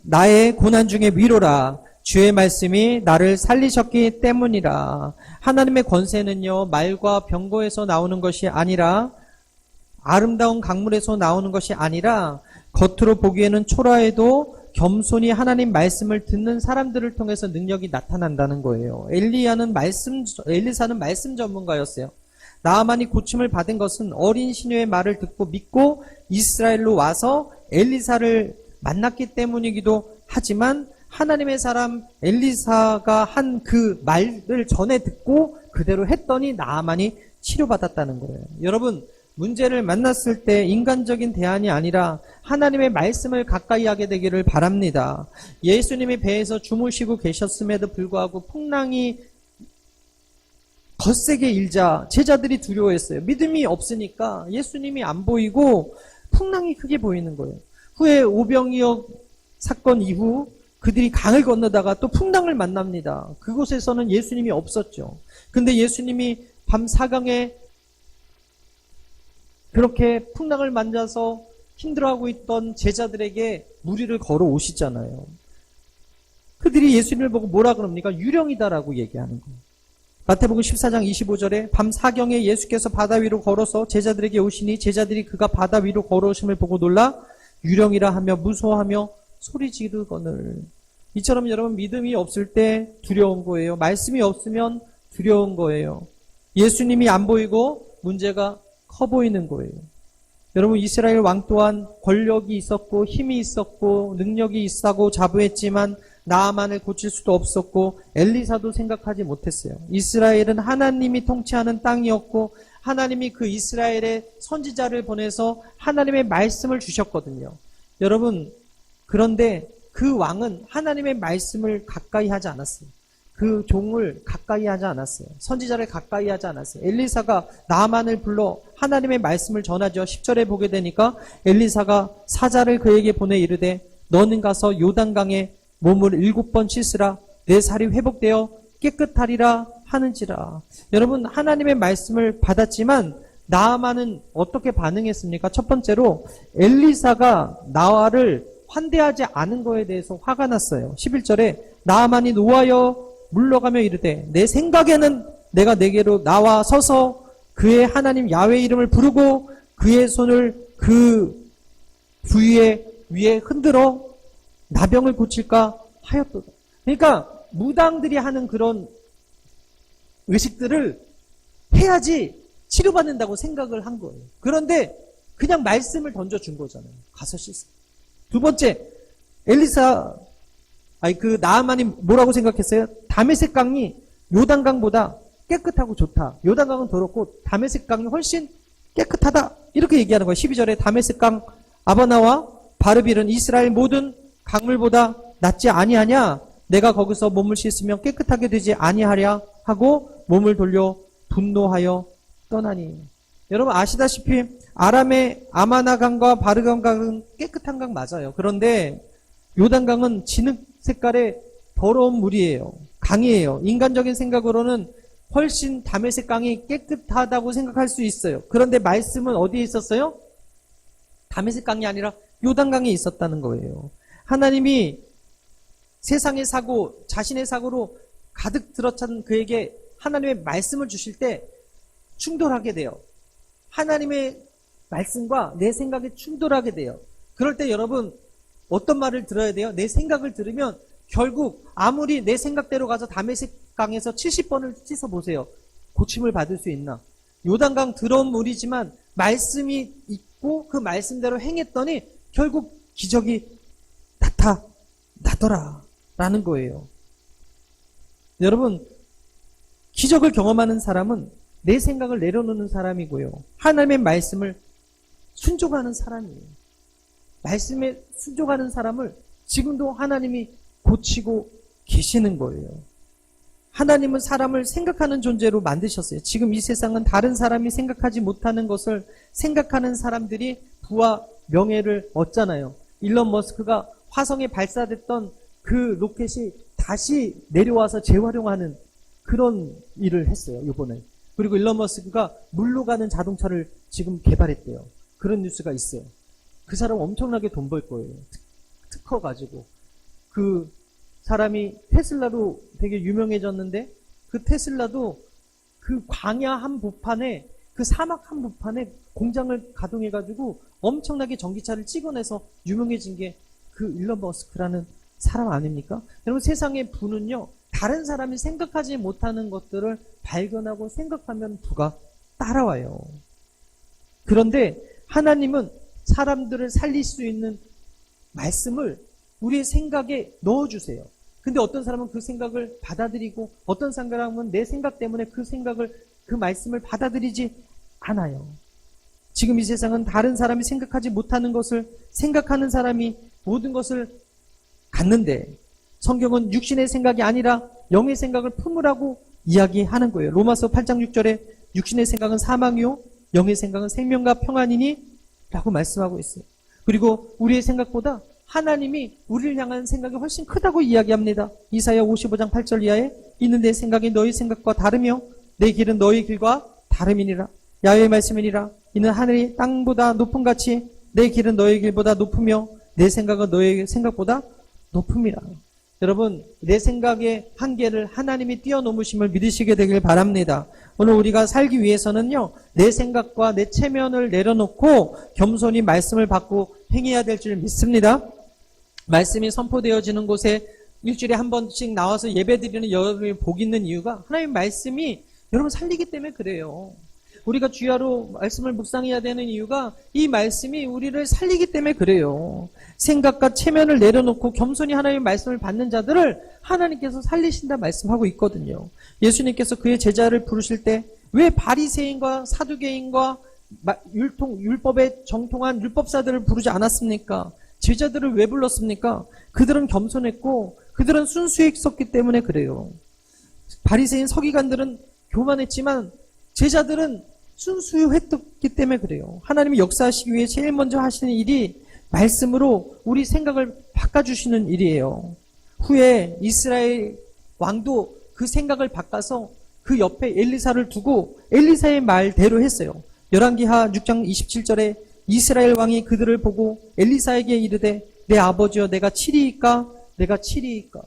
나의 고난 중에 위로라. 주의 말씀이 나를 살리셨기 때문이라. 하나님의 권세는요, 말과 병거에서 나오는 것이 아니라, 아름다운 강물에서 나오는 것이 아니라, 겉으로 보기에는 초라해도 겸손히 하나님 말씀을 듣는 사람들을 통해서 능력이 나타난다는 거예요. 엘리사는 말씀 전문가였어요. 나아만이 고침을 받은 것은 어린 시녀의 말을 듣고 믿고 이스라엘로 와서 엘리사를 만났기 때문이기도 하지만, 하나님의 사람 엘리사가 한 그 말을 전에 듣고 그대로 했더니 나아만이 치료받았다는 거예요. 여러분, 문제를 만났을 때 인간적인 대안이 아니라 하나님의 말씀을 가까이 하게 되기를 바랍니다. 예수님이 배에서 주무시고 계셨음에도 불구하고 풍랑이 거세게 일자 제자들이 두려워했어요. 믿음이 없으니까 예수님이 안 보이고 풍랑이 크게 보이는 거예요. 후에 오병이어 사건 이후 그들이 강을 건너다가 또 풍랑을 만납니다. 그곳에서는 예수님이 없었죠. 근데 예수님이 밤 사경에 그렇게 풍랑을 만나서 힘들어하고 있던 제자들에게 무리를 걸어 오시잖아요. 그들이 예수님을 보고 뭐라 그럽니까? 유령이다라고 얘기하는 거예요. 마태복음 14장 25절에 밤 사경에 예수께서 바다 위로 걸어서 제자들에게 오시니 제자들이 그가 바다 위로 걸어오심을 보고 놀라 유령이라 하며 무서워하며 소리 지르거늘. 이처럼 여러분, 믿음이 없을 때 두려운 거예요. 말씀이 없으면 두려운 거예요. 예수님이 안 보이고 문제가 커 보이는 거예요. 여러분, 이스라엘 왕 또한 권력이 있었고 힘이 있었고 능력이 있다고 자부했지만 나아만을 고칠 수도 없었고 엘리사도 생각하지 못했어요. 이스라엘은 하나님이 통치하는 땅이었고 하나님이 그 이스라엘의 선지자를 보내서 하나님의 말씀을 주셨거든요. 여러분, 그런데 그 왕은 하나님의 말씀을 가까이 하지 않았어요. 그 종을 가까이 하지 않았어요. 선지자를 가까이 하지 않았어요. 엘리사가 나아만을 불러 하나님의 말씀을 전하죠. 10절에 보게 되니까 엘리사가 사자를 그에게 보내 이르되 너는 가서 요단강에 몸을 7번 씻으라. 내 살이 회복되어 깨끗하리라 하는지라. 여러분, 하나님의 말씀을 받았지만 나아만은 어떻게 반응했습니까? 첫 번째로 엘리사가 나와를 환대하지 않은 거에 대해서 화가 났어요. 11절에 나아만이 노하여 물러가며 이르되 내 생각에는 내가 내게로 나와 서서 그의 하나님 야훼 이름을 부르고 그의 손을 그 부위에 위에 흔들어 나병을 고칠까 하였도다. 그러니까 무당들이 하는 그런 의식들을 해야지 치료받는다고 생각을 한 거예요. 그런데 그냥 말씀을 던져준 거잖아요. 가서 씻어. 두 번째, 그 나아만이 뭐라고 생각했어요? 다메섹 강이 요단강보다 깨끗하고 좋다. 요단강은 더럽고 다메섹 강이 훨씬 깨끗하다. 이렇게 얘기하는 거예요. 12절에 다메섹 강 아바나와 바르빌은 이스라엘 모든 강물보다 낫지 아니하냐? 내가 거기서 몸을 씻으면 깨끗하게 되지 아니하랴 하고 몸을 돌려 분노하여 떠나니. 여러분 아시다시피 아람의 아마나강과 바르강강은 깨끗한 강 맞아요. 그런데 요단강은 진흙 색깔의 더러운 물이에요. 강이에요. 인간적인 생각으로는 훨씬 다메섹 강이 깨끗하다고 생각할 수 있어요. 그런데 말씀은 어디에 있었어요? 다메섹 강이 아니라 요단강에 있었다는 거예요. 하나님이 세상의 사고, 자신의 사고로 가득 들어찬 그에게 하나님의 말씀을 주실 때 충돌하게 돼요. 하나님의 말씀과 내 생각이 충돌하게 돼요. 그럴 때 여러분 어떤 말을 들어야 돼요? 내 생각을 들으면 결국 아무리 내 생각대로 가서 다메섹 강에서 70번을 씻어보세요. 고침을 받을 수 있나? 요단강 더러운 물이지만 말씀이 있고 그 말씀대로 행했더니 결국 기적이 나타나더라 라는 거예요. 여러분, 기적을 경험하는 사람은 내 생각을 내려놓는 사람이고요. 하나님의 말씀을 순종하는 사람이에요. 말씀에 순종하는 사람을 지금도 하나님이 고치고 계시는 거예요. 하나님은 사람을 생각하는 존재로 만드셨어요. 지금 이 세상은 다른 사람이 생각하지 못하는 것을 생각하는 사람들이 부와 명예를 얻잖아요. 일론 머스크가 화성에 발사됐던 그 로켓이 다시 내려와서 재활용하는 그런 일을 했어요, 이번에. 그리고 일론 머스크가 물로 가는 자동차를 지금 개발했대요. 그런 뉴스가 있어요. 그 사람 엄청나게 돈 벌 거예요. 특허 가지고. 그 사람이 테슬라로 되게 유명해졌는데 그 테슬라도 그 광야 한복판에 그 사막 한복판에 공장을 가동해가지고 엄청나게 전기차를 찍어내서 유명해진 게 그 일론 머스크라는 사람 아닙니까? 여러분 세상의 부는요 다른 사람이 생각하지 못하는 것들을 발견하고 생각하면 부가 따라와요. 그런데 하나님은 사람들을 살릴 수 있는 말씀을 우리의 생각에 넣어주세요. 근데 어떤 사람은 그 생각을 받아들이고 어떤 사람은 내 생각 때문에 그 말씀을 받아들이지 않아요. 지금 이 세상은 다른 사람이 생각하지 못하는 것을 생각하는 사람이 모든 것을 갖는데 성경은 육신의 생각이 아니라 영의 생각을 품으라고 이야기하는 거예요. 로마서 8장 6절에 육신의 생각은 사망이요 영의 생각은 생명과 평안이니 라고 말씀하고 있어요. 그리고 우리의 생각보다 하나님이 우리를 향한 생각이 훨씬 크다고 이야기합니다. 이사야 55장 8절 이하에 이는 내 생각이 너희 생각과 다르며 내 길은 너희 길과 다름이니라. 야훼의 말씀이니라. 이는 하늘이 땅보다 높음 같이 내 길은 너희 길보다 높으며 내 생각은 너희 생각보다 높음이라. 여러분 내 생각의 한계를 하나님이 뛰어넘으심을 믿으시게 되길 바랍니다. 오늘 우리가 살기 위해서는요 내 생각과 내 체면을 내려놓고 겸손히 말씀을 받고 행해야 될 줄 믿습니다. 말씀이 선포되어지는 곳에 일주일에 한 번씩 나와서 예배드리는 여러분이 복 있는 이유가 하나님 말씀이 여러분 살리기 때문에 그래요. 우리가 주야로 말씀을 묵상해야 되는 이유가 이 말씀이 우리를 살리기 때문에 그래요. 생각과 체면을 내려놓고 겸손히 하나님의 말씀을 받는 자들을 하나님께서 살리신다 말씀하고 있거든요. 예수님께서 그의 제자를 부르실 때 왜 바리새인과 사두개인과 율법에 정통한 율법사들을 부르지 않았습니까? 제자들을 왜 불렀습니까? 그들은 겸손했고 그들은 순수에 있었기 때문에 그래요. 바리새인 서기관들은 교만했지만 제자들은 순수했기 때문에 그래요. 하나님이 역사하시기 위해 제일 먼저 하시는 일이 말씀으로 우리 생각을 바꿔주시는 일이에요. 후에 이스라엘 왕도 그 생각을 바꿔서 그 옆에 엘리사를 두고 엘리사의 말대로 했어요. 열왕기하 6장 27절에 이스라엘 왕이 그들을 보고 엘리사에게 이르되 내 아버지여 내가 치리이까? 내가 치리이까?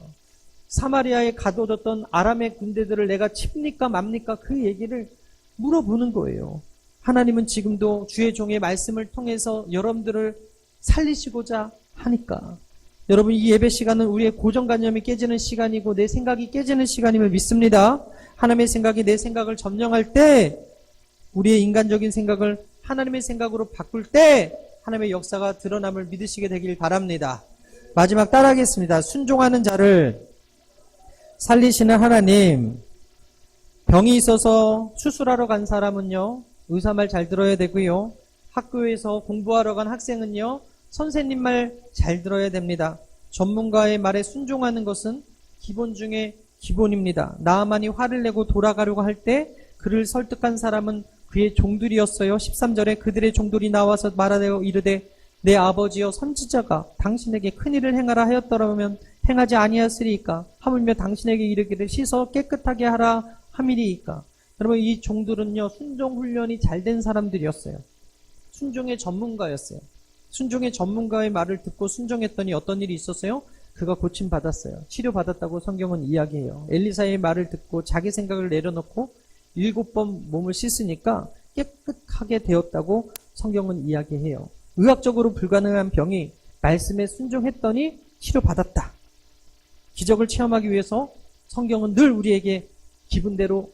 사마리아에 가둬뒀던 아람의 군대들을 내가 칩니까 맙니까? 그 얘기를 물어보는 거예요. 하나님은 지금도 주의 종의 말씀을 통해서 여러분들을 살리시고자 하니까. 여러분 이 예배 시간은 우리의 고정관념이 깨지는 시간이고 내 생각이 깨지는 시간임을 믿습니다. 하나님의 생각이 내 생각을 점령할 때 우리의 인간적인 생각을 하나님의 생각으로 바꿀 때 하나님의 역사가 드러남을 믿으시게 되길 바랍니다. 마지막 따라하겠습니다. 순종하는 자를 살리시는 하나님. 병이 있어서 수술하러 간 사람은요 의사 말 잘 들어야 되고요. 학교에서 공부하러 간 학생은요 선생님 말 잘 들어야 됩니다. 전문가의 말에 순종하는 것은 기본 중에 기본입니다. 나아만이 화를 내고 돌아가려고 할 때 그를 설득한 사람은 그의 종들이었어요. 13절에 그들의 종들이 나와서 말하되 이르되 내 아버지여 선지자가 당신에게 큰일을 행하라 하였더라면 행하지 아니하였으리이까? 하물며 당신에게 이르기를 씻어 깨끗하게 하라 함이리이까? 여러분 이 종들은요 순종 훈련이 잘 된 사람들이었어요. 순종의 전문가였어요. 순종의 전문가의 말을 듣고 순종했더니 어떤 일이 있었어요? 그가 고침받았어요. 치료받았다고 성경은 이야기해요. 엘리사의 말을 듣고 자기 생각을 내려놓고 7번 몸을 씻으니까 깨끗하게 되었다고 성경은 이야기해요. 의학적으로 불가능한 병이 말씀에 순종했더니 치료받았다. 기적을 체험하기 위해서 성경은 늘 우리에게 기분대로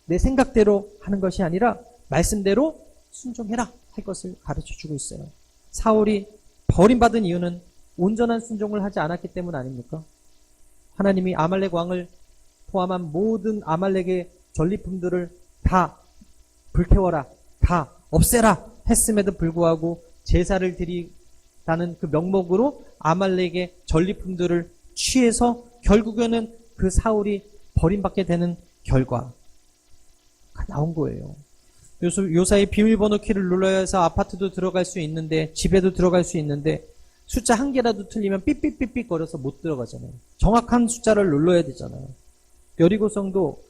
내 생각대로 하는 것이 아니라 말씀대로 순종해라 할 것을 가르쳐주고 있어요. 사울이 버림받은 이유는 온전한 순종을 하지 않았기 때문 아닙니까? 하나님이 아말렉 왕을 포함한 모든 아말렉의 전리품들을 다 불태워라, 다 없애라 했음에도 불구하고 제사를 드리다는 그 명목으로 아말렉의 전리품들을 취해서 결국에는 그 사울이 버림받게 되는 결과가 나온 거예요. 요사이 비밀번호 키를 눌러야 해서 아파트도 들어갈 수 있는데, 집에도 들어갈 수 있는데, 숫자 한 개라도 틀리면 삐삐삐삐 거려서 못 들어가잖아요. 정확한 숫자를 눌러야 되잖아요. 여리고성도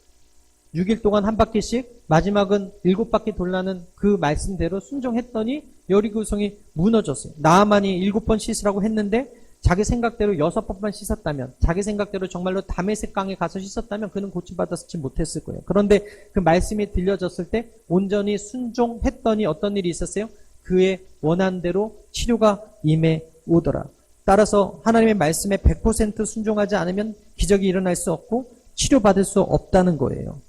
6일 동안 한 바퀴씩, 마지막은 7바퀴 돌라는 그 말씀대로 순종했더니 여리고성이 무너졌어요. 나아만이 7번 씻으라고 했는데 자기 생각대로 6번만 씻었다면, 자기 생각대로 정말로 다메섹 강에 가서 씻었다면 그는 고침받았지 못했을 거예요. 그런데 그 말씀이 들려졌을 때 온전히 순종했더니 어떤 일이 있었어요? 그의 원한 대로 치료가 임해 오더라. 따라서 하나님의 말씀에 100% 순종하지 않으면 기적이 일어날 수 없고 치료받을 수 없다는 거예요.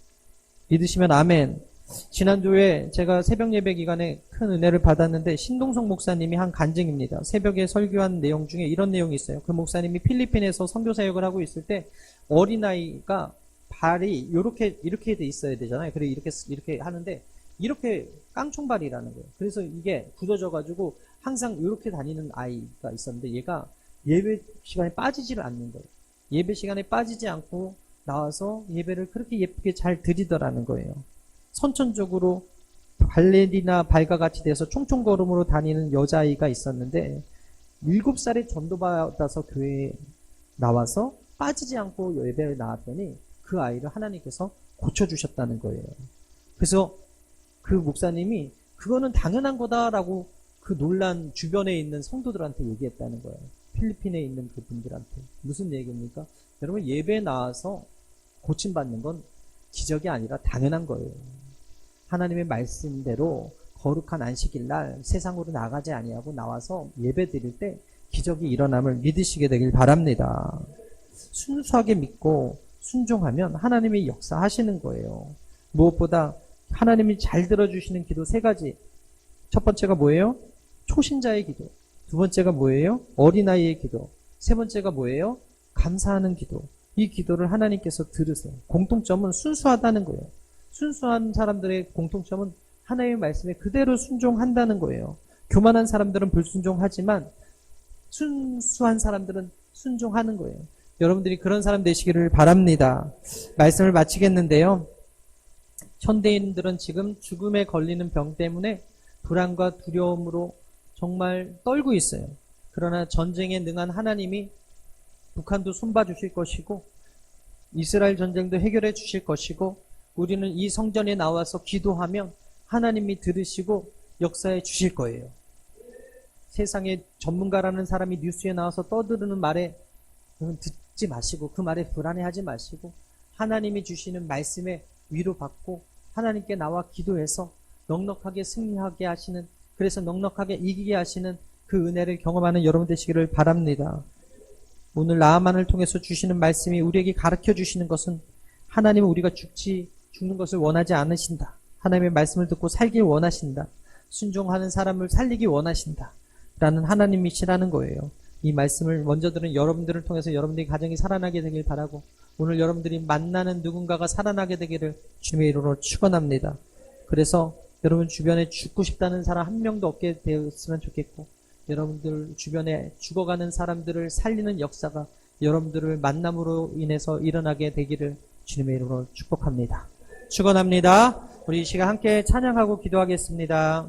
믿으시면 아멘. 지난주에 제가 새벽 예배 기간에 큰 은혜를 받았는데 신동석 목사님이 한 간증입니다. 새벽에 설교한 내용 중에 이런 내용이 있어요. 그 목사님이 필리핀에서 선교 사역을 하고 있을 때 어린아이가 발이 이렇게 돼 있어야 되잖아요. 그리고 이렇게 하는데 이렇게 깡총발이라는 거예요. 그래서 이게 굳어져가지고 항상 이렇게 다니는 아이가 있었는데 얘가 예배 시간에 빠지지를 않는 거예요. 예배 시간에 빠지지 않고 나와서 예배를 그렇게 예쁘게 잘 드리더라는 거예요. 선천적으로 발레리나 발과 같이 돼서 총총걸음으로 다니는 여자아이가 있었는데 7살에 전도받아서 교회에 나와서 빠지지 않고 예배를 나왔더니 그 아이를 하나님께서 고쳐주셨다는 거예요. 그래서 그 목사님이 그거는 당연한 거다라고 그 놀란 주변에 있는 성도들한테 얘기했다는 거예요. 필리핀에 있는 그분들한테. 무슨 얘기입니까? 여러분 예배에 나와서 고침받는 건 기적이 아니라 당연한 거예요. 하나님의 말씀대로 거룩한 안식일 날 세상으로 나가지 아니하고 나와서 예배 드릴 때 기적이 일어남을 믿으시게 되길 바랍니다. 순수하게 믿고 순종하면 하나님이 역사하시는 거예요. 무엇보다 하나님이 잘 들어주시는 기도 3가지. 첫 번째가 뭐예요? 초신자의 기도. 두 번째가 뭐예요? 어린아이의 기도. 세 번째가 뭐예요? 감사하는 기도. 이 기도를 하나님께서 들으세요. 공통점은 순수하다는 거예요. 순수한 사람들의 공통점은 하나님의 말씀에 그대로 순종한다는 거예요. 교만한 사람들은 불순종하지만 순수한 사람들은 순종하는 거예요. 여러분들이 그런 사람 되시기를 바랍니다. 말씀을 마치겠는데요. 현대인들은 지금 죽음에 걸리는 병 때문에 불안과 두려움으로 정말 떨고 있어요. 그러나 전쟁에 능한 하나님이 북한도 손봐 주실 것이고 이스라엘 전쟁도 해결해 주실 것이고 우리는 이 성전에 나와서 기도하면 하나님이 들으시고 역사해 주실 거예요. 세상에 전문가라는 사람이 뉴스에 나와서 떠드는 말에 듣지 마시고 그 말에 불안해하지 마시고 하나님이 주시는 말씀에 위로받고 하나님께 나와 기도해서 넉넉하게 승리하게 하시는, 그래서 넉넉하게 이기게 하시는 그 은혜를 경험하는 여러분 되시기를 바랍니다. 오늘 나아만을 통해서 주시는 말씀이 우리에게 가르쳐 주시는 것은 하나님은 우리가 죽는 것을 원하지 않으신다. 하나님의 말씀을 듣고 살길 원하신다. 순종하는 사람을 살리기 원하신다. 라는 하나님이시라는 거예요. 이 말씀을 먼저 들은 여러분들을 통해서 여러분들의 가정이 살아나게 되길 바라고 오늘 여러분들이 만나는 누군가가 살아나게 되기를 주님의 이름으로 축원합니다. 그래서 여러분 주변에 죽고 싶다는 사람 한 명도 없게 되었으면 좋겠고 여러분들 주변에 죽어가는 사람들을 살리는 역사가 여러분들을 만남으로 인해서 일어나게 되기를 주님의 이름으로 축복합니다. 축원합니다. 우리 이 시간 함께 찬양하고 기도하겠습니다.